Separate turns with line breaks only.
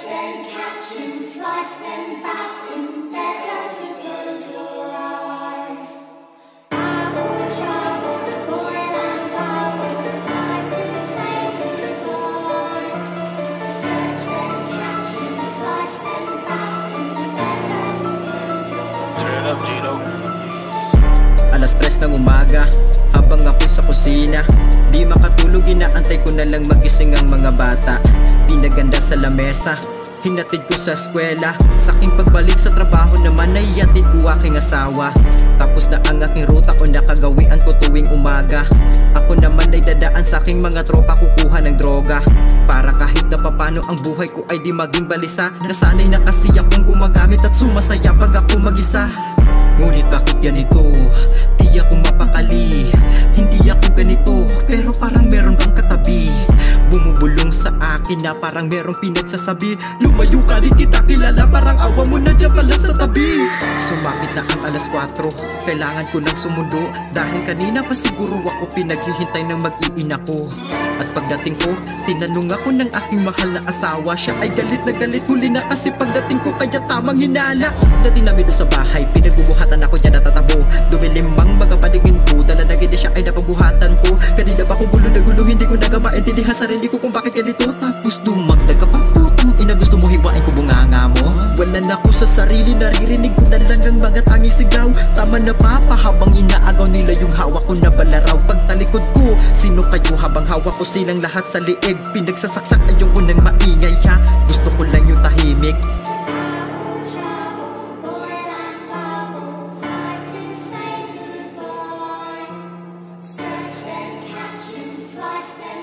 Search and catch and slice and bat in better to close your eyes. Apple, trouble, boil and bubble, time to say goodbye. Search and catch and slice and bat in better to close your eyes.
Turn it up, Gino.
Alas 3 ng umaga, habang ako sa kusina, di makatulog, inaantay ko na lang magising ang mga bata. Pinaganda sa lamesa, hinatid ko sa eskwela. Sa aking pagbalik sa trabaho naman, naihatid ko aking asawa. Tapos na ang aking ruta o nakagawian ko tuwing umaga. Ako naman ay dadaan sa aking mga tropa, kukuha ng droga, para kahit na papano ang buhay ko ay di maging balisa. Nasanay na kasi akong gumagamit at sumasaya pag ako mag-isa. Ngunit bakit ganito? Di ako mapakali. Hindi ako ganito, pero parang meron bang katabi, bumubulong sa akin na parang merong pinagsasabi. Lumayo ka, di kita kilala, parang awa mo na dyan pala sa tabi. Sumapit na ang alas 4, kailangan ko nang sumundo, dahil kanina pa siguro ako pinaghihintay ng mag-iina ko. At pagdating ko, tinanong ako ng aking mahal na asawa. Siya ay galit na galit, huli na kasi pagdating ko, kaya tamang hinala. Dating namin doon sa bahay, pinagbubuhatan ako dyan natatabo. Dumilimang mga paningin ko, dala na gini siya ay napagbuhatan ko. Kanina pa ko gulo na gulo, hindi ko na maintindihan sarili ko kung bakit ganito. Tapos dumagdag ka pa, putang ina, gusto mo hiwain ko bunganga mo? Wala na ako sa sarili, naririnig ko na lang ang mga tanging sigaw. Tama na papa, habang inaagaw nila yung hawak ko na balaraw. Pagtalikod ko, sino kayo? Habang hawak ko silang lahat sa liig, pinagsasaksak, ayoko nang maingay ha. Gusto ko lang yung tahimik.
Apple, trouble, boil and bubble, time to say goodbye. Search and catch and slice and